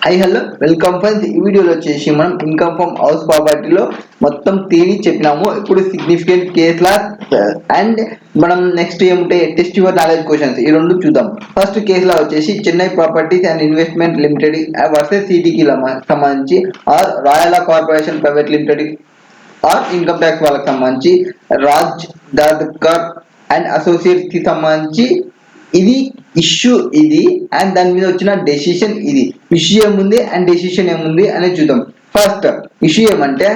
High hello welcome friends. ఈ వీడియోలో వచ్చేసి మనం ఇన్కమ్ ఫ్రమ్ హౌస్ ప్రాపర్టీలో మొత్తం థియరీ చెప్పినాము. ఇప్పుడు సిగ్నిఫికెంట్ కేస్ లా అండ్ మనం నెక్స్ట్ ఏముంటే టెస్ట్ యువర్ నాలెడ్జ్ క్వశ్చన్స్ ఈ రెండు చూద్దాం. ఫస్ట్ కేస్ లా వచ్చేసి Chennai properties and investment limited versus సిటీకి సంబంధించి R Rayala corporation private limited or income tax వాళ్ళకి సంబంధించి రాజ్ దాద్కర్ అండ్ అసోసియేట్స్ కి సంబంధించి ఇది ఇష్యూ ఇది అండ్ దాని మీద వచ్చిన డెసిషన్ ఇది. ఇష్యూ ఏముంది అండ్ డెసిషన్ ఏముంది అనేది చూద్దాం. ఫస్ట్ ఇష్యూ ఏమంటే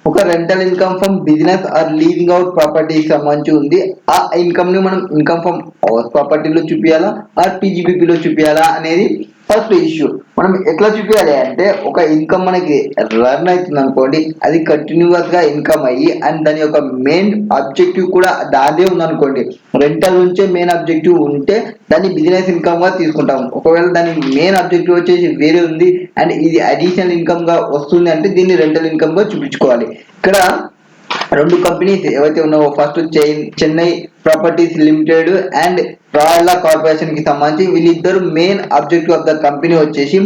ఒక rental income from business are leasing out ప్రాపర్టీకి సంబంధించి ఉంది. ఆ ఇన్కమ్ ని మనం ఇన్కమ్ ఫ్రమ్ హౌస్ ప్రాపర్టీలో చూపించాలా ఆర్ పీజీబీపీలో చూపించాలా అనేది ఫస్ట్ ఇష్యూ. మనం ఎట్లా చూపించాలి అంటే ఒక ఇన్కమ్ మనకి రన్ అవుతుంది అనుకోండి, అది కంటిన్యూస్ గా ఇన్కమ్ అయ్యి అండ్ దాని యొక్క మెయిన్ ఆబ్జెక్టివ్ కూడా దాదే ఉందనుకోండి. రెంటల్ నుంచే మెయిన్ ఆబ్జెక్టివ్ ఉంటే దాన్ని బిజినెస్ ఇన్కమ్ గా తీసుకుంటాం. ఒకవేళ దాని మెయిన్ ఆబ్జెక్టివ్ వచ్చేసి వేరే ఉంది అండ్ ఇది అడిషనల్ ఇన్కమ్ గా వస్తుంది అంటే దీన్ని రెంటల్ ఇన్కమ్ గా చూపించుకోవాలి. ఇక్కడ రెండు కంపెనీస్ ఏవైతే ఉన్నావో first Chennai properties limited and Rayala corporation కి సంబంధించి వీళ్ళిద్దరు main objective of the company వచ్చేసి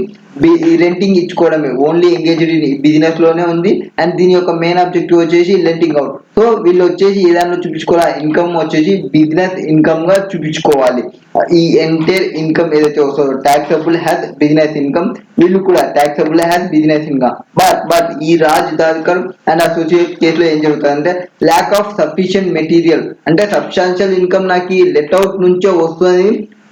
రెంటింగ్ ఇచ్చుకోవడమే. ఓన్లీ ఎంగేజ్డ్ ఇన్ బిజినెస్ లోనే ఉంది అండ్ దీని యొక్క మెయిన్ ఆబ్జెక్టివ్ వచ్చేసి రెంటింగ్ అవుట్. సో వీళ్ళు వచ్చేసి ఏదైనా చూపించుకోవాలి, ఇన్కమ్ వచ్చేసి బిజినెస్ ఇన్కమ్ గా చూపించుకోవాలి. ఈ ఎంటైర్ ఇన్కమ్ ఏదైతే వస్తుందో టాక్సబుల్ హ్యాస్ బిజినెస్ ఇన్కమ్, వీళ్ళు కూడా taxable has business income. But ఈ రాజ్ దాద్కర్ అండ్ అసోసియేట్ కేసులో ఏం జరుగుతుందంటే ల్యాక్ ఆఫ్ సఫిషియంట్ మెటీరియల్, అంటే సబ్స్టాన్షియల్ ఇన్కమ్ నాకు లెట్ అవుట్ నుంచే వస్తుంది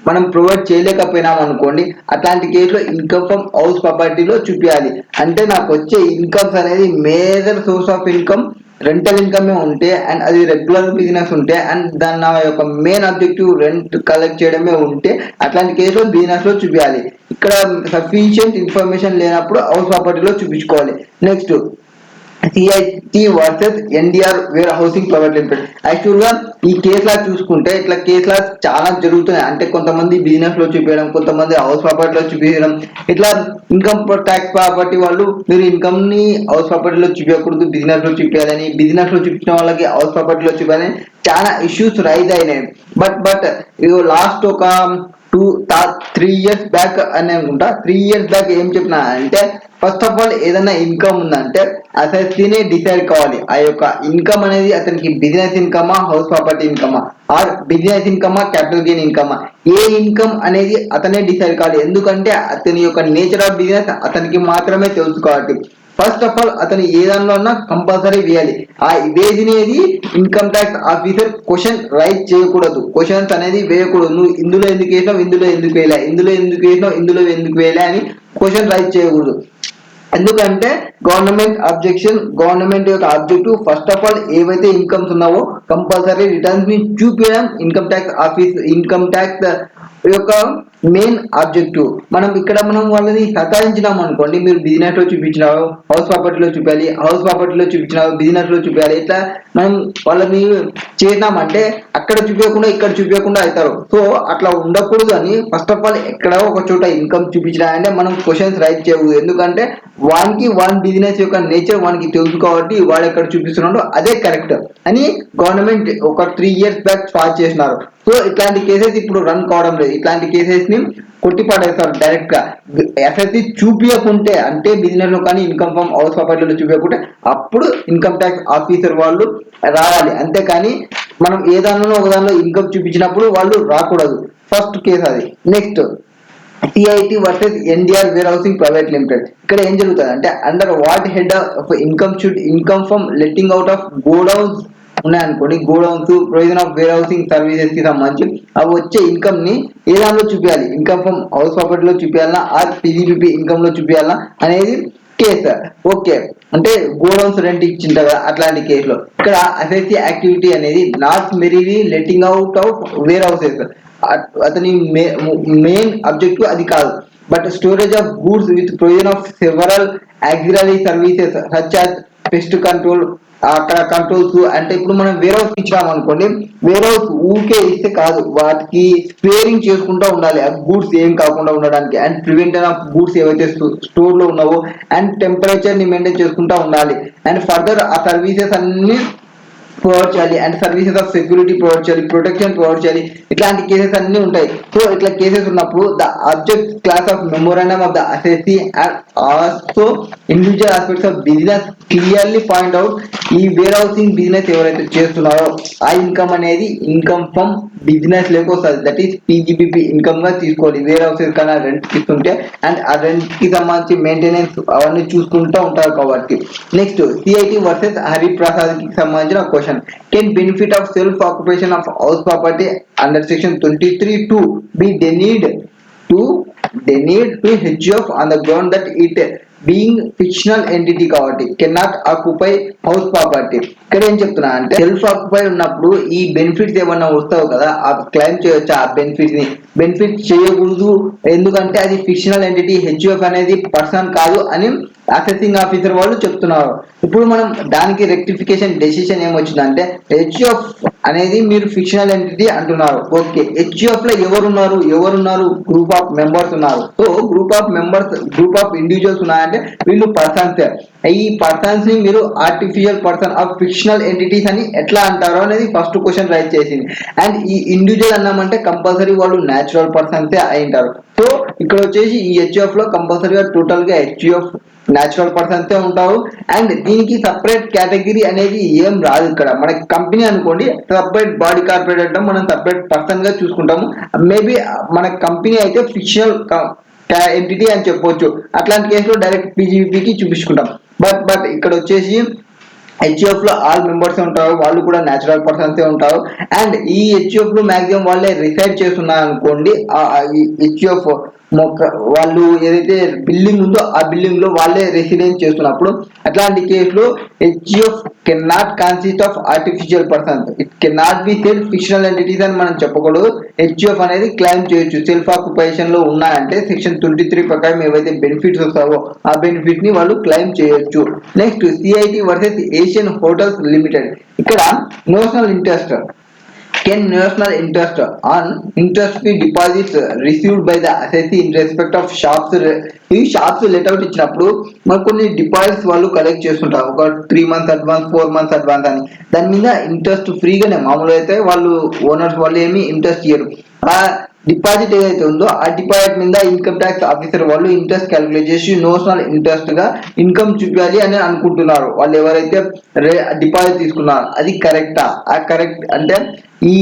మనం ప్రొవైడ్ చేయలేకపోయినాం అనుకోండి, అట్లాంటి కేసులో ఇన్కమ్ ఫ్రమ్ హౌస్ ప్రాపర్టీలో చూపించాలి. అంటే నాకు వచ్చే ఇన్కమ్స్ అనేది major source of income rental income ఉంటే అండ్ అది రెగ్యులర్ బిజినెస్ ఉంటే అండ్ దాని నా యొక్క మెయిన్ ఆబ్జెక్టివ్ రెంట్ కలెక్ట్ చేయడమే ఉంటే అట్లాంటి కేసులో బిజినెస్ లో చూపించాలి. ఇక్కడ సఫిషియంట్ ఇన్ఫర్మేషన్ లేనప్పుడు హౌస్ ప్రాపర్టీలో చూపించుకోవాలి. Next CIT versus NDR warehousing private limited. Actual గా ఈ కేసులా చూసుకుంటే ఇట్లా కేసులా చాలా జరుగుతున్నాయి. అంటే కొంతమంది బిజినెస్ లో చూపించడం, కొంతమంది హౌస్ ప్రాపర్టీలో చూపించడం. ఇట్లా ఇన్కమ్ ట్యాక్స్ ప్రాపర్టీ వాళ్ళు మీరు ఇన్కమ్ ని హౌస్ ప్రాపర్టీలో చూపించకూడదు, బిజినెస్ లో చూపించాలని, బిజినెస్ లో చూపించిన వాళ్ళకి హౌస్ ప్రాపర్టీలో చూపించాలని చాలా ఇష్యూస్ రైజ్ అయినాయి. బట్ ఇది లాస్ట్ ఒక 3 ఇయర్స్ బ్యాక్ అని అనుకుంటా, 3 ఇయర్స్ బ్యాక్ ఏం చెప్పినా అంటే ఫస్ట్ ఆఫ్ ఆల్ ఏదైనా ఇన్కమ్ ఉందంటే అతనే డిసైడ్ కావాలి ఆ యొక్క ఇన్కమ్ అనేది అతనికి బిజినెస్ ఇన్కమా హౌస్ ప్రాపర్టీ ఇన్కమా ఆర్ బిజినెస్ ఇన్కమా క్యాపిటల్ గెయిన్ ఇన్కమా. ఏ ఇన్కమ్ అనేది అతనే డిసైడ్ కావాలి, ఎందుకంటే అతని యొక్క నేచర్ ఆఫ్ బిజినెస్ అతనికి మాత్రమే తెలుసు కాబట్టి. ఫస్ట్ ఆఫ్ ఆల్ అతను ఏ దానిలో ఉన్నా కంపల్సరీ వేయాలి. ఆ వేసినది income tax officer question raise చేయకూడదు, క్వశ్చన్స్ అనేది వేయకూడదు. నువ్వు ఇందులో ఎందుకు వేసినావు, ఇందులో ఎందుకు వేయలే, ఇందులో ఎందుకు వేసినావు, ఇందులో ఎందుకు వేయలే అని క్వశ్చన్ రైజ్ చేయకూడదు. ఎందుకంటే గవర్నమెంట్ యొక్క ఆబ్జెక్టివ్ ఫస్ట్ ఆఫ్ ఆల్ ఏవైతే ఇన్కమ్స్ ఉన్నావో కంపల్సరీ రిటర్న్స్ ని చూపించడం income tax office, income tax యొక్క మెయిన్ ఆబ్జెక్టివ్. మనం వాళ్ళని సతాయించినాం అనుకోండి, మీరు బిజినెస్ లో చూపించినావు హౌస్ ప్రాపర్టీలో చూపించాలి, హౌస్ ప్రాపర్టీలో చూపించినావు బిజినెస్ లో చూపించాలి, ఇట్లా మనం వాళ్ళని చేసినామంటే అక్కడ చూపించకుండా ఇక్కడ చూపించకుండా అవుతారు. సో అట్లా ఉండకూడదు అని ఫస్ట్ ఆఫ్ ఆల్ ఎక్కడ ఒక చోట ఇన్కమ్ చూపించినాయంటే మనం క్వశ్చన్స్ రైట్ చేయకూడదు. ఎందుకంటే వాన్ బిజినెస్ యొక్క నేచర్ వానికి తెలుసు కాబట్టి వాడు ఎక్కడ చూపిస్తున్నాడో అదే కరెక్ట్ అని గవర్నమెంట్ ఒక 3 ఇయర్స్ బ్యాక్ స్టార్ట్ చేసినారు. సో ఇట్లాంటి కేసెస్ ఇప్పుడు రన్ కావడం లేదు. ఇట్లాంటి కేసెస్ ని కొట్టిపడేస్తారు డైరెక్ట్ గా. ఎఫ్ఎస్సి చూపించకుంటే అంటే బిజినెస్ లో కానీ ఇన్కమ్ ఫ్రమ్ హౌస్ ప్రాపర్టీలో చూపించకుంటే అప్పుడు ఇన్కమ్ ట్యాక్స్ ఆఫీసర్ వాళ్ళు రావాలి. అంతేకాని మనం ఏ దానిలో ఒక దానిలో ఇన్కమ్ చూపించినప్పుడు వాళ్ళు రాకూడదు. ఫస్ట్ కేసు అది. Next CIT versus NDR warehousing private limited. ఇక్కడ ఏం జరుగుతుంది అంటే under what head of income from letting out of godowns ఉన్నాయనుకోండి, godowns provision of warehousing services కి సంబంధించి అవి వచ్చే ఇన్కమ్ ని ఏ దానిలో చూపించాలి, ఇన్కమ్ ఫ్రమ్ హౌస్ ప్రాపర్టీలో చూపించాలా ఆర్ పీజీపీపీ ఇన్కమ్ లో చూపించాలా అనేది కేసు. ఓకే, అంటే గోడౌన్స్ రెంట్ ఇచ్చింటారు అట్లాంటి కేసులో ఇక్కడ ఎఫ్ఎస్సి యాక్టివిటీ అనేది not merely letting out of warehouses, అతని మెయిన్ ఆబ్జెక్టివ్ అది కాదు. But storage of goods with provision of several auxiliary services such as pest control, అక్కడ కంట్రోల్స్. అంటే ఇప్పుడు మనం వేర్ హౌస్ ఇచ్చినాం అనుకోండి, వేర్ హౌస్ ఊరికే ఇస్తే కాదు, వాటికి స్పేరింగ్ చేసుకుంటూ ఉండాలి ఆ గూడ్స్ ఏం కాకుండా ఉండడానికి అండ్ ప్రివెంషన్ ఆఫ్ గూడ్స్ ఏవైతే స్టోర్ లో ఉన్నావో అండ్ టెంపరేచర్ ని మెయింటైన్ చేసుకుంటూ ఉండాలి. అండ్ ఫర్దర్ ఆ సర్వీసెస్ అన్ని ప్రొవైడ్ చేయాలి and services of security provide చేయాలి, ప్రొటెక్షన్ ప్రొవైడ్ చేయాలి, ఇట్లాంటి కేసెస్ అన్ని ఉంటాయి. సో ఇట్లా కేసెస్ ఉన్నప్పుడు the object class of memorandum of the assessee and also individual aspects of business clearly point out ఈ వేర్ హౌసింగ్ బిజినెస్ ఎవరైతే చేస్తున్నారో ఆ ఇన్కమ్ అనేది ఇన్కమ్ ఫ్రమ్ బిజినెస్ లేక వస్తుంది. దట్ ఈస్ పీజీబీపీ ఇన్కమ్ గా తీసుకోవాలి. వేర్ హౌసెస్ కన్నా రెంట్ ఇస్తుంటే అండ్ ఆ రెంట్ కి సంబంధించి మెయింటెనెన్స్ అవన్నీ చూసుకుంటూ ఉంటారు కాబట్టి. నెక్స్ట్ సిఐటి వర్సెస్ హరిప్రసాద్ కి సంబంధించిన question. Can benefit of self occupation of house property under section 23(2) be denied to HUF on the ground that it being fictional entity కాబట్టి cannot occupy house property. ఇక్కడ ఏం చెప్తున్నా అంటే సెల్ఫ్ ఆక్యుపై ఉన్నప్పుడు ఈ benefits ఏమన్నా వస్తావు కదా ఆ క్లైమ్ చేయొచ్చు. ఆ బెనిఫిట్ చేయకూడదు ఎందుకంటే అది ఫిక్షనల్ ఎంటిటీ, హెచ్యుఎఫ్ అనేది పర్సన్ కాదు అని అసెసింగ్ ఆఫీసర్ వాళ్ళు చెప్తున్నారు. ఇప్పుడు మనం దానికి రెక్టిఫికేషన్ డెసిషన్ ఏమొచ్చిందంటే హెచ్యుఎఫ్ అనేది మీరు ఫిక్షనల్ ఎంటిటీ అంటున్నారు. ఓకే, హెచ్యుఎఫ్ లో ఎవరున్నారు గ్రూప్ ఆఫ్ మెంబర్స్ ఉన్నారు. సో గ్రూప్ ఆఫ్ ఇండివిజువల్స్ ఉన్నాయంటే వీళ్ళు పర్సన్స్. ఈ పర్సన్స్ ని మీరు artificial person of fictional entities అని ఎట్లా అంటారో అనేది ఫస్ట్ క్వశ్చన్ రైజ్ చేసింది. అండ్ ఈ ఇండివిజువల్ అన్నామంటే కంపల్సరీ వాళ్ళు న్యాచురల్ పర్సన్సే అయి ఉంటారు. సో ఇక్కడ వచ్చేసి ఈ హెచ్యుఎఫ్ లో కంపల్సరీగా టోటల్ గా హెచ్యుఎఫ్ న్యాచురల్ పర్సన్స్ ఉంటారు. అండ్ దీనికి సపరేట్ కేటగిరీ అనేది ఏం రాదు. ఇక్కడ మన కంపెనీ అనుకోండి, సపరేట్ బాడీ కార్పొరేట్ అంటే మనం సపరేట్ పర్సన్ గా చూసుకుంటాము. మేబీ మన కంపెనీ అయితే ఫిక్షనల్ ఎంటిటీ అని చెప్పొచ్చు. అట్లాంటి కేసులో డైరెక్ట్ పీజీపీకి చూపించుకుంటాం. బట్ ఇక్కడ వచ్చేసి హెచ్యుఎఫ్ లో ఆల్ మెంబర్స్ ఉంటారు, వాళ్ళు కూడా న్యాచురల్ పర్సన్స్ ఉంటారు. అండ్ ఈ హెచ్యుఎఫ్ లో మాక్సిమం వాళ్ళే రిసైడ్ చేస్తున్నారు అనుకోండి. హెచ్యుఎఫ్ వాళ్ళు ఏదైతే బిల్డింగ్ ఉందో ఆ బిల్డింగ్ లో వాళ్ళే రెసిడెన్స్ చేస్తున్నప్పుడు అట్లాంటి కేసులో HUF can not consist of artificial persons. It can not B self fictional entities అని మనం చెప్పకూడదు. హెచ్యుఎఫ్ అనేది క్లైమ్ చేయొచ్చు. సెల్ఫ్ ఆక్యుపేషన్ లో ఉన్నాయంటే సెక్షన్ 23 ప్రకారం ఏవైతే బెనిఫిట్స్ వస్తావో ఆ బెనిఫిట్ ని వాళ్ళు క్లైమ్ చేయొచ్చు. Next CIT versus Asian hotels limited. ఇక్కడ notional interest. Can national interest on interest-free deposits received by the assessee in respect of shops ఈ షాప్స్ లెట్అవుట్ ఇచ్చినప్పుడు మనకు కొన్ని డిపాజిట్స్ వాళ్ళు కలెక్ట్ చేస్తుంటారు. ఒక 3 months అడ్వాన్స్, 4 months అడ్వాన్స్ అని. దాని మీద ఇంట్రెస్ట్ ఫ్రీగానే మామూలుగా అయితే వాళ్ళు ఓనర్స్ వాళ్ళు ఏమి ఇంట్రెస్ట్ ఇయ్యరు. ఆ డిపాజిట్ ఏదైతే ఉందో ఆ డిపాజిట్ మీద ఇన్కమ్ ట్యాక్స్ ఆఫీసర్ వాళ్ళు ఇంట్రెస్ట్ క్యాలిక్యులేట్ చేసి నోషనల్ ఇంట్రెస్ట్ గా ఇన్కమ్ చూపించాలి అని అనుకుంటున్నారు. వాళ్ళు ఎవరైతే డిపాజిట్ తీసుకున్నారో అది కరెక్టా? ఆ కరెక్ట్ అంటే ఈ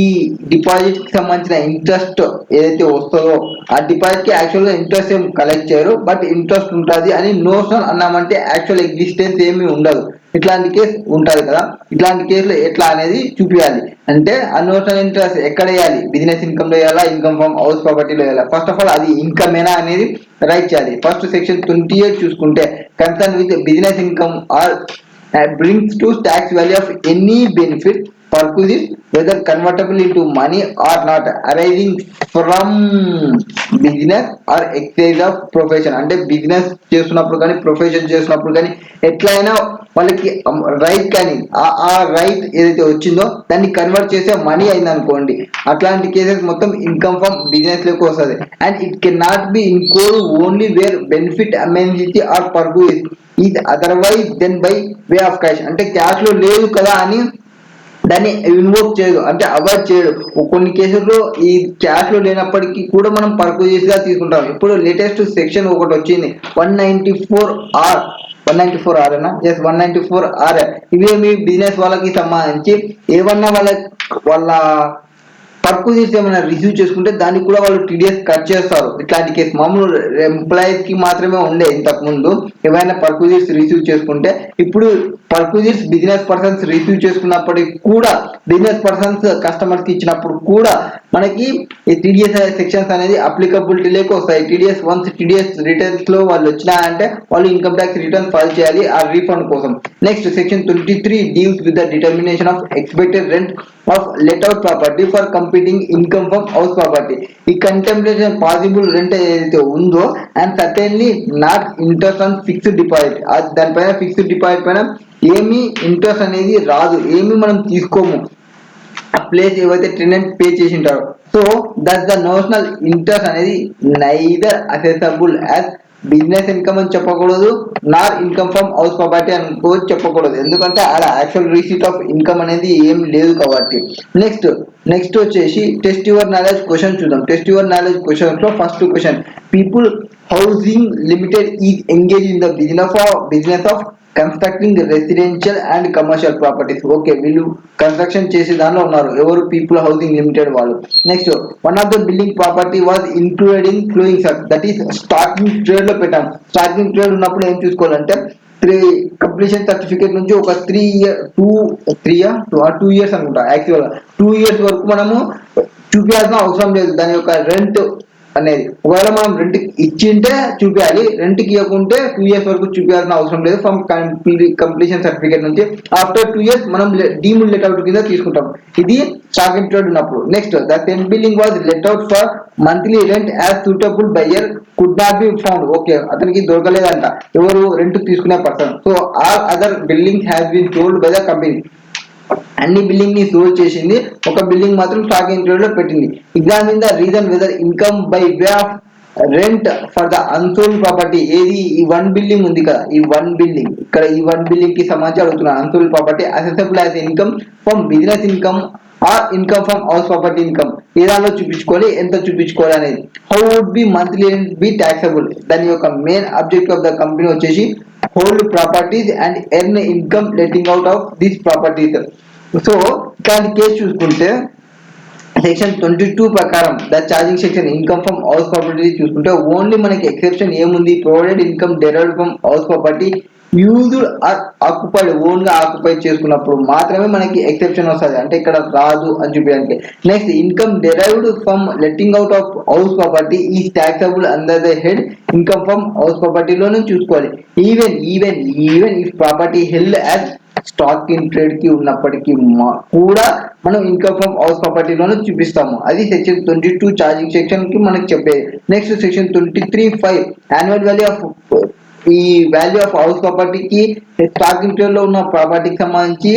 డిపాజిట్ కి సంబంధించిన ఇంట్రెస్ట్ ఏదైతే వస్తుందో ఆ డిపాజిట్ కి యాక్చువల్ గా ఇంట్రెస్ట్ ఏం కలెక్ట్ చేయరు, బట్ ఇంట్రెస్ట్ ఉంటుంది అని నోషనల్ అన్నామంటే యాక్చువల్ ఎగ్జిస్టెన్స్ ఏమి ఉండదు. ఇట్లాంటి కేసు ఉంటది కదా, ఇట్లాంటి కేసులో ఎట్లా అనేది చూపించాలి అంటే ఆ నోషనల్ ఇంట్రెస్ట్ ఎక్కడ వేయాలి? బిజినెస్ ఇన్కమ్ లో వేయాలా, ఇన్కమ్ ఫ్రమ్ హౌస్ ప్రాపర్టీలో వేయాలా? ఫస్ట్ ఆఫ్ ఆల్ అది ఇన్కమ్ ఏనా అనేది రైట్ చేయాలి. ఫస్ట్ సెక్షన్ 28 చూసుకుంటే concern with business income are brings to tax value of any benefit purchased whether convertible into money or not arising from business or exercise of profession. అంటే business చేస్తున్నప్పుడు కానీ profession చేస్తున్నప్పుడు కానీ ఎట్లయినా వాళ్ళకి right కానీ ఆ రైట్ ఏదైతే వచ్చిందో దాన్ని కన్వర్ట్ చేసే మనీ అయింది అనుకోండి, అట్లాంటి కేసెస్ మొత్తం ఇన్కమ్ ఫ్రమ్ బిజినెస్ లోకి వస్తుంది. And it can not be incurred only where benefit amenity or purpose ఇది otherwise then by way of cash. అంటే క్యాష్ లో లేదు కదా అని దాన్ని ఇన్వోక్ చేయదు, అంటే అవాయిడ్ చేయడు. కొన్ని కేసుల్లో ఈ క్యాష్ లో లేనప్పటికీ కూడా మనం పర్పస్ గా తీసుకుంటాం. ఇప్పుడు లేటెస్ట్ సెక్షన్ ఒకటి వచ్చింది 194R. 194R అన్నా? Yes, 194R. ఇవేమి బిజినెస్ వాళ్ళకి సంబంధించి ఏమన్నా వాళ్ళ పర్పస్ ఏమైనా రిసీవ్ చేసుకుంటే దానికి కూడా వాళ్ళు టీడీఎస్ కట్ చేస్తారు. ఇట్లాంటి కేసు మామూలు ఎంప్లాయీస్ కి మాత్రమే ఉండే ఇంతకు ముందు. ఏమైనా పర్పస్ రిసీవ్ చేసుకుంటే ఇప్పుడు పర్పస్ బిజినెస్ పర్సన్స్ రిసీవ్ చేసుకున్నప్పటికీ కూడా బిజినెస్ పర్సన్స్ కస్టమర్స్ కి ఇచ్చినప్పుడు కూడా మనకి ఈ టీడీఎస్ సెక్షన్స్ అనేది అప్లికబిలిటీ లేక వస్తాయి. టీడీఎస్ రిటర్న్స్ లో వాళ్ళు వచ్చినాయంటే వాళ్ళు ఇన్కమ్ ట్యాక్స్ రిటర్న్స్ ఫైల్ చేయాలి ఆ రీఫండ్ కోసం. Next section 23 deals with the determination of expected rent of let out property for computing income from house property. ఈ కంటెంప్లేషన్ పాసిబుల్ రెంట్ ఏదైతే ఉందో and certainly not interest on fixed deposit. దానిపైన fixed deposit పైన ఏమి interest అనేది రాదు, ఏమి మనం తీసుకోము. ఆ ప్లేస్ ఏవైతే టెనెంట్ పే చేసి ఉంటారో. So that's the notional interest అనేది neither assessable as business income అని చెప్పకూడదు, నార్ ఇన్కమ్ ఫ్రమ్ హౌస్ ప్రాపర్టీ అని చెప్పకూడదు, ఎందుకంటే ఆడ యాక్చువల్ రిసీట్ ఆఫ్ ఇన్కమ్ అనేది ఏం లేదు కాబట్టి. నెక్స్ట్ వచ్చేసి టెస్ట్ యువర్ నాలెడ్జ్ క్వశ్చన్ చూద్దాం. టెస్ట్ యువర్ నాలెడ్జ్ క్వశ్చన్ లో first question, people housing limited is engage in the business of constructing residential and commercial properties. Okay, వీళ్ళు కన్స్ట్రక్షన్ చేసే దానిలో ఉన్నారు. ఎవరు? పీపుల్ హౌసింగ్ లిమిటెడ్ వాళ్ళు. Next, one of the building property was included in flowing stock, that is stocking trade లో పెట్టాం. Stacking trade ఉన్నప్పుడు ఏం చూసుకోవాలంటే కంప్లీషన్ సర్టిఫికేట్ నుంచి ఒక 2 ఇయర్స్ అనుకుంటా, యాక్చువల్ 2 ఇయర్స్ వరకు మనము చూపించాల్సిన అవసరం లేదు దాని యొక్క రెంట్ అనేది. ఒకవేళ మనం రెంట్ ఇచ్చింటే చూపించాలి, రెంట్ కి ఇవ్వకుంటే 2 ఇయర్స్ వరకు చూపించాల్సిన అవసరం లేదు ఫ్రమ్ కంప్లీషన్ సర్టిఫికేట్ నుంచి. ఆఫ్టర్ 2 ఇయర్స్ మనం డీమ్డ్ లెట్ అవుట్ కింద తీసుకుంటాం. ఇది స్టాకింగ్ ట్రేడ్ ఉన్నప్పుడు. Next, the same building was let out for monthly rent as suitable buyer could not be found. Okay, అతనికి దొరకలేదంట ఎవరు? రెంట్ తీసుకునే person. So all other building has been sold by the company. అన్ని building ని sold చేసింది, ఒక building మాత్రం స్టాకింగ్ ట్రేడ్ లో పెట్టింది. Examine the reason weather income by way of rent for the unsold property. ఏది? ఈ 1 బిల్డింగ్ ఉంది కదా, ఈ 1 బిల్డింగ్, ఇక్కడ ఈ 1 బిల్డింగ్ కి సంబంధించి అడుగుతున్నాను. Unsold property assessable as income from business income or income from house property income. ఏ దానిలో చూపించుకోవాలి, ఎంత చూపించుకోవాలి అనేది. How would be monthly rent be taxable. దాని యొక్క main objective of the company వచ్చేసి hold properties and earn income letting out of this properties. So ఇట్లాంటి కేసు చూసుకుంటే సెక్షన్ 22 ప్రకారం the charging section income from house property చూసుకుంటే only మనకి exception ఏముంది? Provided income derived from house property used or occupied, own గా occupy చేసుకున్నప్పుడు మాత్రమే మనకి ఎక్సెప్షన్ వస్తుంది, అంటే ఇక్కడ రాదు అని చూపించడానికి. Next, income derived from letting out of house property is taxable under the head income from house ప్రాపర్టీలోనే చూసుకోవాలి. Even if property held as stock in trade కి ఉన్నప్పటికీ కూడా మనం ఇన్కమ్ ఫ్రమ్ హౌస్ ప్రాపర్టీలోనే చూపిస్తాము. అది సెక్షన్ 22 చార్జింగ్ సెక్షన్ కి మనకి చెప్పేది. Next, section 23(5) annual value of, ఈ వాల్యూ ఆఫ్ హౌస్ ప్రాపర్టీకి స్టాకింగ్ ట్రేడ్ లో ఉన్న ప్రాపర్టీకి సంబంధించి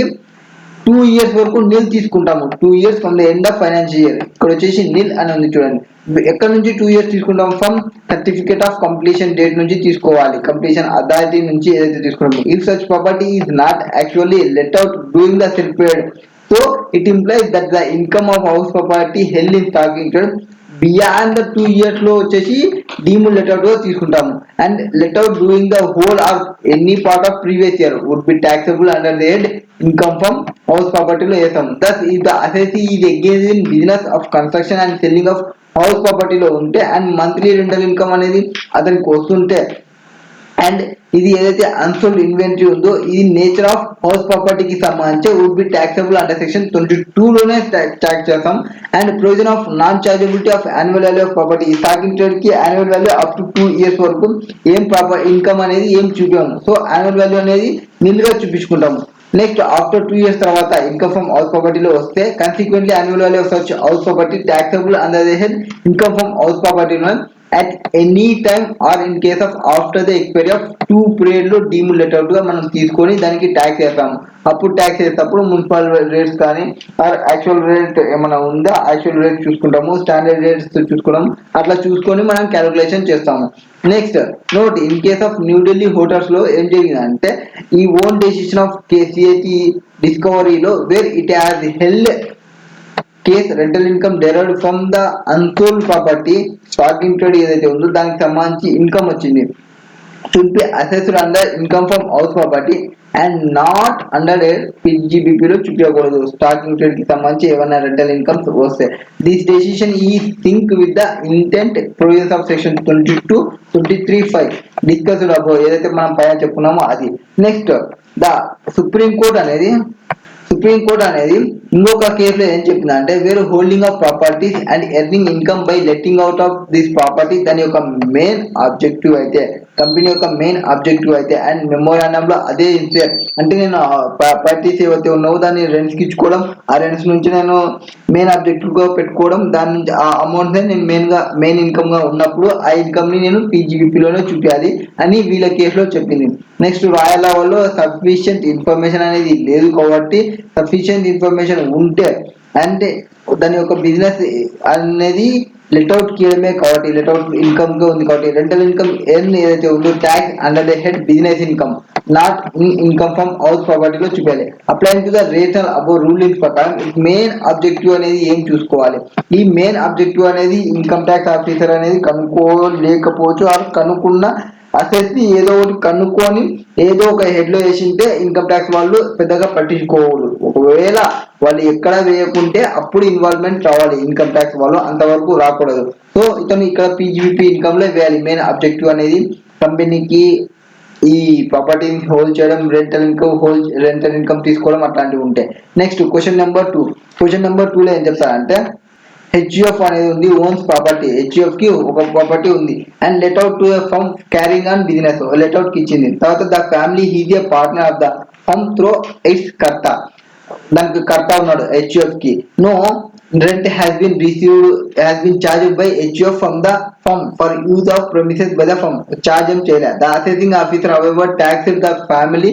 2 ఇయర్స్ వరకు నిల్ తీసుకుంటాము. 2 years from the end of financial year. ఇక్కడ వచ్చేసి నిల్ అని ఉంది చూడండి. ఎక్కడ నుంచి 2 ఇయర్స్ తీసుకుంటాం? From certificate of completion date నుంచి తీసుకోవాలి, కంప్లీషన్ అథారిటీ నుంచి ఏదైతే తీసుకుంటామో. If such property is not actually let out during the sell period, so it implies that the income of house property held in stocking trade beyond 2 years లో వచ్చేసి deemed let out తీసుకుంటాము. And let out doing the whole or any part of previous year would be taxable under the head income from house ప్రాపర్టీలో వేస్తాం. Thus ఈ the assessee is engaged in business of construction and selling of house ప్రాపర్టీలో ఉంటే and monthly rental income అనేది అతనికి వస్తుంటే, and ఇది ఏదైతే అన్సోల్డ్ ఇన్వెంటరీ ఉందో ఇది నేచర్ ఆఫ్ హౌస్ ప్రాపర్టీకి సంబంధించి would be taxable under section 22 లోనే ట్యాక్స్ చేస్తాం. And provision of non chargeability of annual value of property. Stocking trade కి annual value up to 2 years వరకు ఏం ప్రాపర్ ఇన్కమ్ అనేది ఏం చూపాము. సో యాన్యువల్ వాల్యూ అనేది నిల్గా చూపించుకుంటాము. నెక్స్ట్, ఆఫ్టర్ 2 ఇయర్స్ తర్వాత ఇన్కమ్ ఫ్రమ్ హౌస్ ప్రాపర్టీలో వస్తే consequently annual value of such house property taxable under the head income from house ప్రాపర్టీలో at any time or in case of after the expiry of 2 period లో deemed let out గా మనం తీసుకొని దానికి tax వేస్తాము. అప్పుడు ట్యాక్స్ వేసేటప్పుడు municipal rates కానీ ఆర్ యాక్చువల్ రేట్ ఏమైనా ఉందా, యాక్చువల్ రేట్ చూసుకుంటాము, స్టాండర్డ్ రేట్స్ చూసుకుంటాము, అట్లా చూసుకొని మనం క్యాలిక్యులేషన్ చేస్తాము. Next note, in case of New Delhi hotels లో ఏం జరిగిందంటే ఈ ఓన్ డెసిషన్ ఆఫ్ కేసీఐటి డిస్కవరీలో where it has held case rental income derived from the unsold property stocking trade ఏదైతే ఉందో దానికి సంబంధించి ఇన్కమ్ వచ్చింది, should be assessed under income from house property and not under పీజీబీపీలో చూపించకూడదు. స్టాకింగ్ ట్రేడ్ కి సంబంధించి ఏమైనా రెంటల్ ఇన్కమ్స్ వస్తే దిస్ డెసిషన్ ఈ sync with the intent provisions of section 22, 23(5) discussed above, ఏదైతే మనం పైన చెప్పుకున్నామో అది. నెక్స్ట్, ద సుప్రీంకోర్టు అనేది ఇంకొక కేసులో ఏం చెప్పింది అంటే where holding of properties and earning income by letting out of this property దాని యొక్క మెయిన్ ఆబ్జెక్టివ్ అయితే, కంపెనీ యొక్క మెయిన్ ఆబ్జెక్టివ్ అయితే అండ్ మెమోరాండం లో అదే ఇన్ఫియర్ అంటే నేను ప్రాపర్టీస్ ఏవైతే ఉన్నావో దాన్ని రెంట్స్కి ఇచ్చుకోవడం, ఆ రెంట్స్ నుంచి నేను మెయిన్ ఆబ్జెక్టివ్ గా పెట్టుకోవడం, దాని నుంచి ఆ అమౌంట్ నేను మెయిన్ ఇన్కమ్ గా ఉన్నప్పుడు ఆ ఇన్కమ్ ని నేను పీజీబీపీలోనే చూపించాలి అని వీళ్ళ కేసులో చెప్పింది. నెక్స్ట్, రాయల్ లాలో సఫిషియంట్ ఇన్ఫర్మేషన్ అనేది లేదు కాబట్టి సఫిషియంట్ ఇన్ఫర్మేషన్ ఉంటే అంటే దాని యొక్క బిజినెస్ అనేది లెట్అవుట్ చేయడమే కాబట్టి లెట్అవుట్ ఇన్కమ్ గా ఉంది కాబట్టి రెంటల్ ఇన్కమ్ ఎర్న్ ఏదైతే ఉందో tax under the head business income not income from house ప్రాపర్టీలో చూపించాలి. Applying to the rational above rulings ప్రకారం మెయిన్ ఆబ్జెక్టివ్ అనేది ఏం చూసుకోవాలి. ఈ మెయిన్ ఆబ్జెక్టివ్ అనేది ఇన్కమ్ ట్యాక్స్ ఆఫీసర్ అనేది కనుక్కోలేకపోవచ్చు. ఆ కనుక్కున్న అసెస్ ని ఏదో ఒకటి కనుక్కొని ఏదో ఒక హెడ్ లో వేసింటే ఇన్కమ్ ట్యాక్స్ వాళ్ళు పెద్దగా పట్టించుకోవాలి. ఒకవేళ వాళ్ళు ఎక్కడ వేయకుంటే అప్పుడు ఇన్వాల్వ్మెంట్ రావాలి ఇన్కమ్ ట్యాక్స్ వాళ్ళు, అంతవరకు రాకూడదు. సో ఇతను ఇక్కడ పీజీపీ ఇన్కమ్ లో వేయాలి. మెయిన్ ఆబ్జెక్టివ్ అనేది కంపెనీకి ఈ ప్రాపర్టీని హోల్డ్ చేయడం, రెంటల్ ఇన్కమ్ తీసుకోవడం అట్లాంటివి ఉంటాయి. Next question number 2. Question number 2 లో ఏం చెప్తారంటే హెచ్యుఎఫ్ అనేది ఉంది, ఓన్స్ ప్రాపర్టీ. హెచ్యుఎఫ్ కి ఒక ప్రాపర్టీ ఉంది and let out to firm carrying on business, let out కి ఇచ్చింది. తర్వాత the family is a partner of the firm through its karta, దానికి కర్త ఉన్నాడు హెచ్యుఎఫ్ కి. No rent has been charged by HUF from the firm for use of premises by the firm. Charge em cheyala. The assessing officer however taxed the family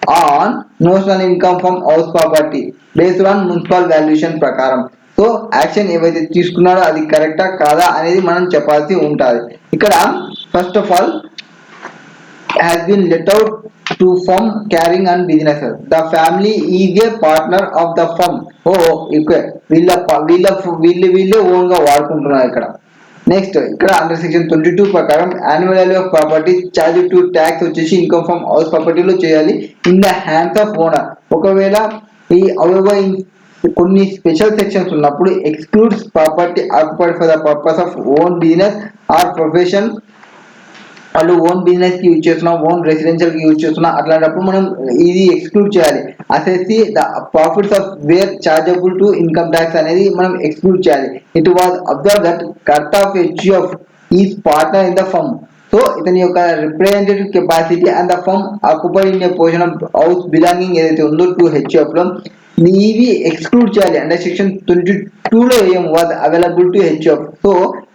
on notional income from house property based on municipal valuation ప్రకారం. So action ఏవైతే తీసుకున్నాడో అది కరెక్టా కాదా అనేది మనం చెప్పాల్సి ఉంటుంది. ఇక్కడ first of all has been let out to firm carrying on businesses. The family is a partner of the firm. వీళ్ళే ఓన్ గా వాడుకుంటున్నారు ఇక్కడ. నెక్స్ట్ ఇక్కడ అండర్ సెక్షన్ 22 ప్రకారం annual value of property charge to tax వచ్చేసి income from house ప్రాపర్టీలో చేయాలి in the hands of owner. ఒకవేళ ఈ అవైవర్ కొన్ని స్పెషల్ సెక్షన్స్ ఉన్నప్పుడు excludes property occupied for the purpose of own business are profession, వాళ్ళు own business కి use చేస్తున్నా, own residential కి యూజ్ చేస్తున్నా, అట్లాంటప్పుడు మనం ఇది ఎక్స్క్లూడ్ చేయాలి. అసెసి the profits of wear chargeable to income tax అనేది మనం ఎక్స్క్లూడ్ చేయాలి. It was observe that karta of HUF is partner in the firm. So ఇతని యొక్క representative capacity and the firm occupied in a position of house belonging ఏదైతే ఉందో to HUF లో ఇవి exclude చేయాలి. అంటే సెక్షన్ 22లో ఏం was available to HUF. So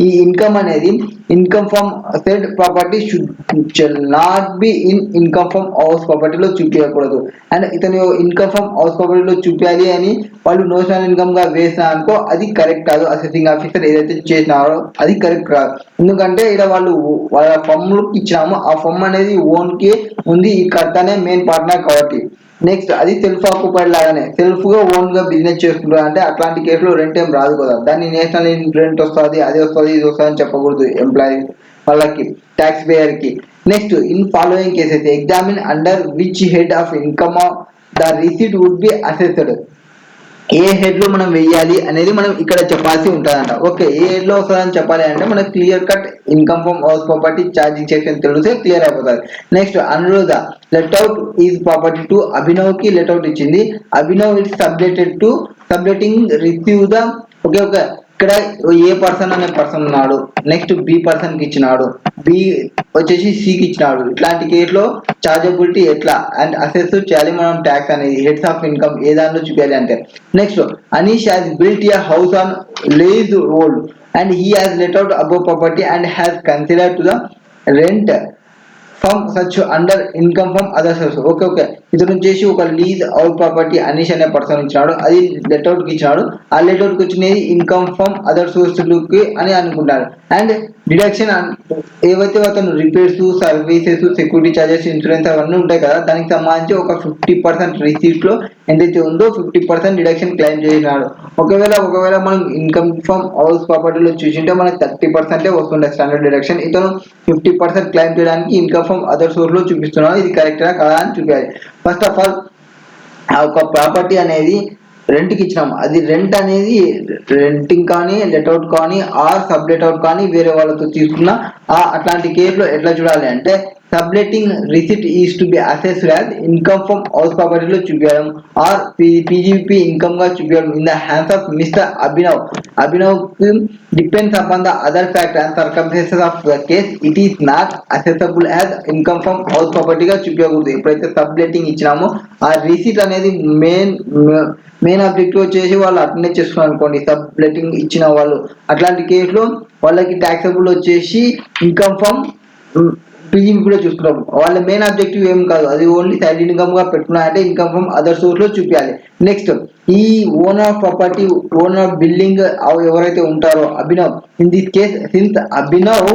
ఈ ఇన్కమ్ అనేది income from said property should not be in income from house ప్రాపర్టీలో చూపించకూడదు. అండ్ ఇతని ఇన్కమ్ ఫ్రమ్ హౌస్ ప్రాపర్టీలో చూపించాలి అని వాళ్ళు నోషనల్ ఇన్కమ్ గా వేసినా అనుకో అది కరెక్ట్ కాదు. అసెసింగ్ ఆఫీసర్ ఏదైతే చేసినారో అది కరెక్ట్ కాదు. ఎందుకంటే ఇక్కడ వాళ్ళు వాళ్ళ ఫర్మ్ ఇచ్చినాము, ఆ ఫర్మ్ అనేది ఓన్ కి ఉంది, ఈ కర్తనే మెయిన్ పార్ట్నర్ కాబట్టి. నెక్స్ట్ అది సెల్ఫ్ ఆక్యుపైడ్ లాగానే సెల్ఫ్ గా ఓన్ గా బిజినెస్ చేసుకుంటారు అంటే అట్లాంటి కేసులో రెంట్ ఏం రాదు కదా. దాన్ని నేషనల్ రెంట్ వస్తుంది, అది వస్తుంది, ఇది వస్తుంది అని చెప్పకూడదు ఎంప్లాయీ వాళ్ళకి, ట్యాక్స్ పేయర్ కి. Next in following cases examine under which head of income the receipt would be assessed. ఏ హెడ్ లో మనం వెయ్యాలి అనేది మనం ఇక్కడ చెప్పాల్సి ఉంటుందంట. ఓకే, ఏ హెడ్ లో వస్తుందని చెప్పాలి అంటే మనకు clear cut income from house property charging section తెలిస్తే క్లియర్ అయిపోతుంది. Next Anurodha let out is property to Abhinav కి లెట్ అవుట్ ఇచ్చింది. Abhinav is subletting receive the okay ఇక్కడ ఏ పర్సన్ అనే పర్సన్ ఉన్నాడు, నెక్స్ట్ బి పర్సన్ కి ఇచ్చినాడు, బి వచ్చేసి సి కి ఇచ్చినాడు. ఇట్లాంటి కేసులో చార్జబిలిటీ ఎట్లా అండ్ అసెస్ చేయాలి మనం ట్యాక్స్ అనేది హెడ్స్ ఆఫ్ ఇన్కమ్ ఏ దానిలో చూపించాలి అంటే. Next Anish has built a house on lease old and he has let out above property and has considered to the rent from such under income from other source. Okay ఇతను వచ్చేసి ఒక lease out property Anish అనే person ఇచ్చినాడు, అది let out కి ఇచ్చినాడు. ఆ let out కి వచ్చినది ఇన్కమ్ ఫ్రమ్ అదర్ సోర్స్ కి అని అనుకుంటారు. అండ్ డిడక్షన్ ఏవైతే అతను repairs, services, security charges, insurance అవన్నీ ఉంటాయి కదా, దానికి సంబంధించి ఒక 50% రిసీట్ లో ఎంతైతే ఉందో 50% డిడక్షన్ క్లెయిమ్ చేసినాడు. ఒకవేళ మనం ఇన్కమ్ ఫ్రమ్ హౌస్ ప్రాపర్టీలో చూసింటే మనకి 30% వస్తుండే స్టాండర్డ్ డిడక్షన్. ఇతను 50% క్లెయిమ్ చేయడానికి ఇన్కమ్ ఫ్రమ్ అదర్ సోర్స్ లో చూపిస్తున్నాడు. ఇది కరెక్టా కాదా అని చూపించాలి. ఫస్ట్ ఆఫ్ ఆల్ ఆ ఒక ప్రాపర్టీ అనేది రెంట్ కి ఇచ్చినాం, అది రెంట్ అనేది రెంటింగ్ కానీ లెట్అవుట్ కానీ ఆర్ సబ్ లెట్అవుట్ కానీ వేరే వాళ్ళతో తీసుకున్న అట్లాంటి కేసులో ఎట్లా చూడాలి అంటే subletting receipt is to be assessed as income from house ప్రాపర్టీలో చూపించడం ఆర్ పీజీపీ ఇన్కమ్ గా చూపించడం in the hands of mister Abhinav depends upon the other factor and circumstances of the case it is not assessable as income from house ప్రాపర్టీగా చూపించకూడదు. ఎప్పుడైతే సబ్లెటింగ్ ఇచ్చినామో ఆ receipt అనేది main objective వచ్చేసి వాళ్ళు అటెండ్ చేసుకున్నారు అనుకోండి, సబ్ లెటింగ్ ఇచ్చిన వాళ్ళు, అట్లాంటి కేసులో వాళ్ళకి ట్యాక్సబుల్ వచ్చేసి ఇన్కమ్ ఫ్రమ్ పీజీబీపీలో చూసుకున్నాం వాళ్ళ మెయిన్ ఆబ్జెక్టివ్ ఏం కాదు, అది ఓన్లీ సైడ్ ఇన్కమ్ గా పెట్టుకున్నారంటే ఇన్కమ్ ఫ్రమ్ అదర్ సోర్స్ లో చూపించాలి. నెక్స్ట్ ఈ owner of property, owner building ఎవరైతే ఉంటారో Abhinav, in this case since Abhinav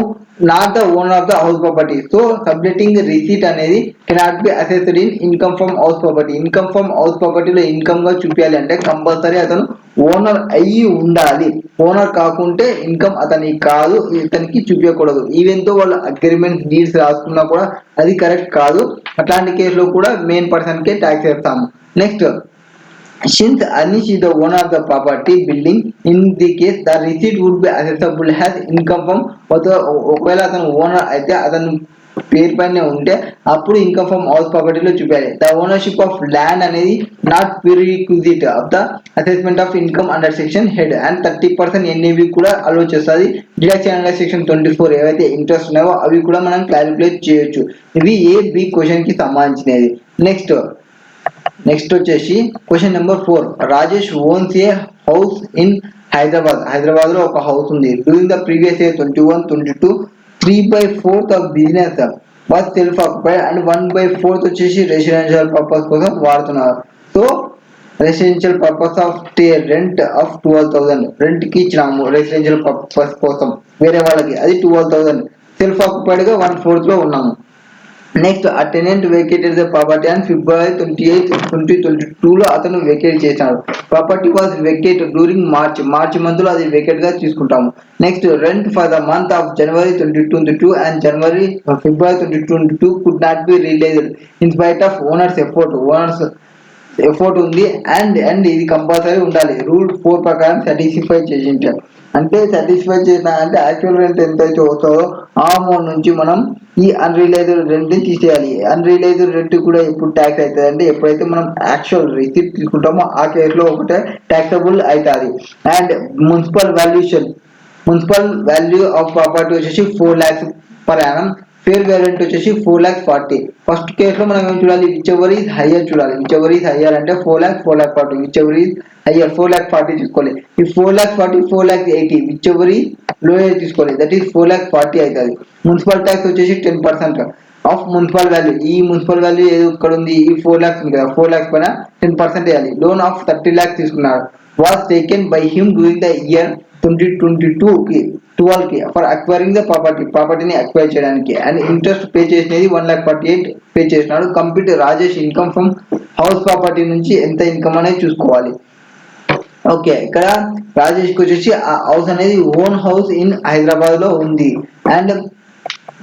not the owner of the house property, so subletting receipt అనేది cannot be assessed in income from house property. Income from house ప్రాపర్టీలో income గా చూపించాలి అంటే compulsory అతను owner అయ్యి ఉండాలి. ఓనర్ కాకుంటే ఇన్కమ్ అతనికి కాదు, ఇతనికి చూపించకూడదు. ఈవెన్ తో వాళ్ళు అగ్రిమెంట్ డీడ్స్ రాసుకున్నా కూడా అది కరెక్ట్ కాదు. అట్లాంటి కేసులో కూడా మెయిన్ పర్సన్ కే ట్యాక్స్ వేస్తాము. Next since Anish is the owner of the property building, in the case the receipt would be accessible as income from, ఒకవేళ అతను ఓనర్ అయితే అతను పేరు పైన ఉంటే అప్పుడు ఇన్కమ్ ఫ్రమ్ హౌస్ ప్రాపర్టీలో చూపించాలి. ద ఓనర్షిప్ ఆఫ్ ల్యాండ్ అనేది not prerequisite of the assessment of income under section head and 30% NAV కూడా అలో చేస్తుంది. డిడక్షన్ అండర్ సెక్షన్ 24 ఏవైతే ఇంట్రెస్ట్ ఉన్నాయో అవి కూడా మనం క్యాలిక్యులేట్ చేయొచ్చు. ఇవి ఏ బి క్వశ్చన్ కి సంబంధించినది. నెక్స్ట్ వచ్చేసి question number 4. Rajesh owns a house in Hyderabad లో ఒక హౌస్ ఉంది. During the previous year 21-22 3/4 of business was self occupied and 1/4 వచ్చేసి రెసిడెన్షియల్ పర్పస్ కోసం వాడుతున్నారు. So residential purpose of rent of 12,000 rent కి ఇచ్చినాము రెసిడెన్షియల్ పర్పస్ కోసం వేరే వాళ్ళకి, అది 12,000. సెల్ఫ్ ఆక్యుపైడ్ గా 1/4 లో ఉన్నాము. నెక్స్ట్ ఆ tenant వేకేటెడ్ the property and February 28, 2022 లో అతను వేకేట్ చేశాడు. Property was vacate during March month లో అది వేకేట్ గా తీసుకుంటాము. Next rent for the month of January 2022 and February 2022 could not be released in spite of owners ఎఫోర్ట్ ఉంది and ఇది compulsory ఉండాలి. రూల్ 4 ప్రకారం సాటిస్ఫై చేసింటే, అంటే సాటిస్ఫై చేసిన అంటే యాక్చువల్ రెంట్ ఎంతైతే వస్తుందో ఆ అమౌంట్ నుంచి మనం ఈ అన్రియలైజ్డ్ రెంట్ ని తీసేయాలి. అన్రియలైజ్డ్ రెంట్ కూడా ఎప్పుడు ట్యాక్స్ అవుతుంది అంటే ఎప్పుడైతే మనం యాక్చువల్ రిసిప్ట్ తీసుకుంటామో ఆ కేసులో ఒకటే ట్యాక్సబుల్ అవుతుంది. And municipal value of property వచ్చేసి 4 lakhs per annum. Fair variant వచ్చేసి 4,40,000. ఫస్ట్ కేసులో మనం ఏం చూడాలి, విచ్ ఎవర్ ఈజ్ హయ్యర్ చూడాలి. విచ్ ఎవర్ ఈజ్ హయ్యర్ అంటే 4 lakhs 4,40,000, which ever is higher 4,40,000 తీసుకోవాలి. ఈ 4,40,000 4,80,000 విచ్ ఎవర్ ఈజ్ లోయర్ తీసుకోవాలి, దట్ ఈస్ 4,40,000 అవుతుంది. మున్సిపల్ ట్యాక్స్ వచ్చేసి 10% ఆఫ్ మున్సిపల్ వాల్యూ. ఈ మున్సిపల్ వాల్యూ ఏది ఇక్కడ ఉంది, ఈ 4 lakhs ఉంది కదా, 4 lakhs పైన 10% వేయాలి. లోన్ ఆఫ్ 30 lakhs తీసుకున్నారు. Was taken by him during the year 2022 for acquiring the ప్రాపర్టీని అక్వైర్ చేయడానికి. అండ్ ఇంట్రెస్ట్ పే చేసినది 1,48,000 పే చేసినాడు. Complete Rajesh income from house property నుంచి ఎంత ఇన్కమ్ అనేది చూసుకోవాలి. ఓకే, ఇక్కడ రాజేష్ కి వచ్చేసి ఆ హౌస్ అనేది ఓన్ హౌస్ ఇన్ హైదరాబాద్ లో ఉంది. అండ్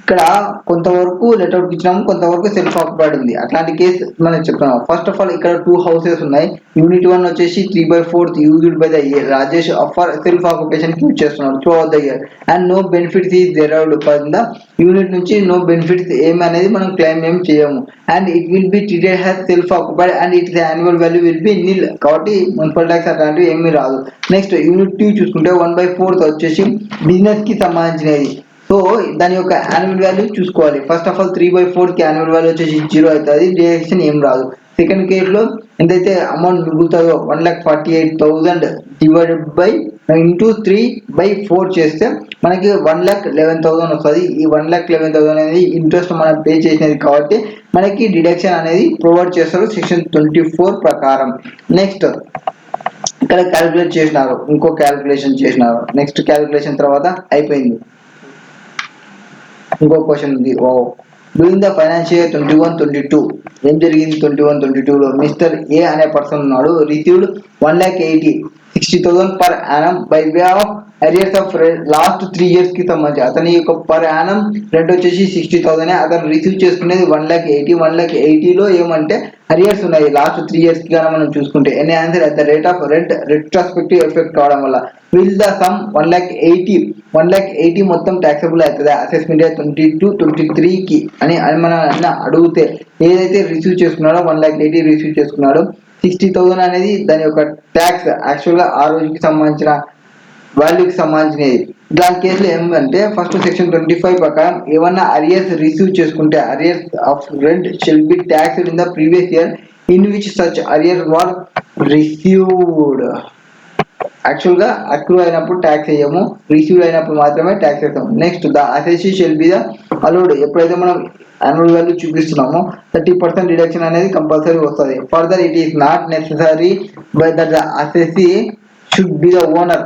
ఇక్కడ కొంతవరకు లెట్అవుట్ ఇచ్చినాము, కొంతవరకు సెల్ఫ్ ఆక్యుపైడ్ ఉంది. అట్లాంటి కేసు మనం చెప్తున్నాం. ఫస్ట్ ఆఫ్ ఆల్ ఇక్కడ 2 houses ఉన్నాయి. యూనిట్ 1 వచ్చేసి 3/4 used by the year. Rajesh for self occupation use చేస్తున్నాడు throughout the year and no benefits is derived from the unit నుంచి. నో బెనిఫిట్స్ ఏమి అనేది మనం క్లెయిమ్ ఏం చేయము. And it will be treated as self occupied and its annual value will be nil, కాబట్టి municipal tax అట్లాంటివి ఏమీ రాదు. నెక్స్ట్ యూనిట్ 2 చూసుకుంటే 1/4 వచ్చేసి బిజినెస్ కి సంబంధించినది. సో దాని యొక్క యాన్యువల్ వాల్యూ చూసుకోవాలి. ఫస్ట్ ఆఫ్ ఆల్ 3/4 కి యాన్యువల్ వాల్యూ వచ్చేసి 0 అవుతుంది, డిడక్షన్ ఏం రాదు. సెకండ్ కేసులో ఎంతైతే అమౌంట్ మిగులుతుందో 1,48,000 డివైడెడ్ బై ఇంటూ 3/4 చేస్తే మనకి 1,11,000 వస్తుంది. ఈ 1,11,000 అనేది ఇంట్రెస్ట్ మనం పే చేసినది కాబట్టి మనకి డిడక్షన్ అనేది ప్రొవైడ్ చేస్తారు సెక్షన్ 24 ప్రకారం. నెక్స్ట్ ఇక్కడ క్యాలిక్యులేట్ చేసినారు, ఇంకో క్యాలిక్యులేషన్ చేసినారు. నెక్స్ట్ క్యాలిక్యులేషన్ తర్వాత అయిపోయింది. ఇంకో క్వశ్చన్ ఉంది. డ్యూరింగ్ ద ఫైనాన్షియల్ ఇయర్ 21-22 ఏం జరిగింది, 21-22 లో మిస్టర్ ఏ అనే పర్సన్ ఉన్నాడు. Received 1,80,60,000 per annum by way of arrears of last 3 years కి సంబంధించి. అతని యొక్క పర్ యానం రెంట్ వచ్చేసి 60,000. అతను రిసీవ్ చేసుకునేది 1,80,000 లో ఏమంటే అరియర్స్ ఉన్నాయి లాస్ట్ 3 years కి కానీ మనం చూసుకుంటే. Any answer at the rate of rent retrospective effect కావడం వల్ల విల్ ద సమ్ 1,80,000 మొత్తం ట్యాక్సబుల్ అవుతుంది అసెస్మెంట్ 22-23 కి అని మనం అడిగితే ఏదైతే రిసీవ్ చేసుకున్నాడో 1,80,000 రిసీవ్ చేసుకున్నాడో 60,000 అనేది దాని యొక్క ట్యాక్స్ యాక్చువల్ గా ఆ రోజుకి సంబంధించిన వాల్యూకి సంబంధించినది. దాని కేసులో ఏమంటే ఫస్ట్ సెక్షన్ 25 ప్రకారం ఏమన్నా అరియర్స్ రిసీవ్ చేసుకుంటే arrears of rent shall be taxed in the previous year in which such arrear were received. యాక్చువల్గా అక్రూ అయినప్పుడు ట్యాక్స్ వేయము, రిసీవ్ అయినప్పుడు మాత్రమే ట్యాక్స్ వేస్తాం. Next the assessee shall be the allowed. ఎప్పుడైతే మనం యాన్యువల్ వాల్యూ చూపిస్తున్నామో 30% డిడక్షన్ అనేది కంపల్సరీ వస్తుంది. Further it is not necessary by that the assessee should be the owner.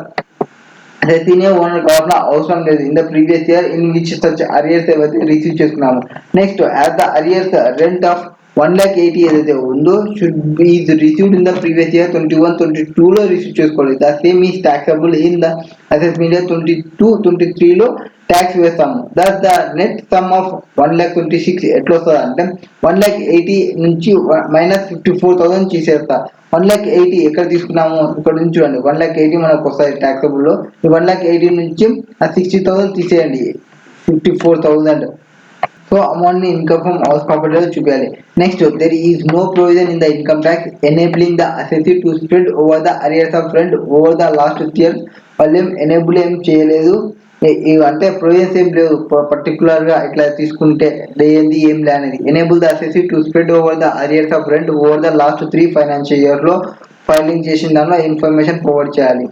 అసెస్సీనే ఓనర్ కావాల్సిన అవసరం లేదు in the previous year in which such arrears ఏవైతే రిసీవ్ చేసుకున్నాము. Next as the arrears rent of 1,80,000 ఏదైతే ఉందో should be received in the previous year 21-22లో receive చేసుకోవాలి. The same is taxable in the assessment year 22-23లో tax వేస్తాము. That the net sum of 1,26,000 ఎట్లా వస్తుంది అంటే 1,80,000 నుంచి -54,000 తీసేస్తా. 1,80,000 ఎక్కడ తీసుకున్నాము, ఇక్కడ నుంచి చూడండి. 1,80,000 మనకు వస్తుంది ట్యాక్సబుల్ లో. ఈ 1,80,000 నుంచి ఆ 60,000 తీసేయండి, 54,000. సో అమౌంట్ ని ఇన్కమ్ ఫ్రమ్ హౌస్ ప్రాపర్టీలో చూపించాలి. Next there is no provision in the income tax enabling the assessee to spread over the arrears of rent over the last year. వాళ్ళు ఎనేబుల్ ఏం చేయలేదు, అంటే ప్రొవిజన్స్ ఏం లేవు పర్టికులర్ గా ఇట్లా తీసుకుంటే ఏంది ఏం లే అనేది. Enable the assessee to spread over the arrears of rent over the last 3 financial year లో ఫైలింగ్ చేసిన దానిలో ఇన్ఫర్మేషన్ ప్రొవైడ్ చేయాలి.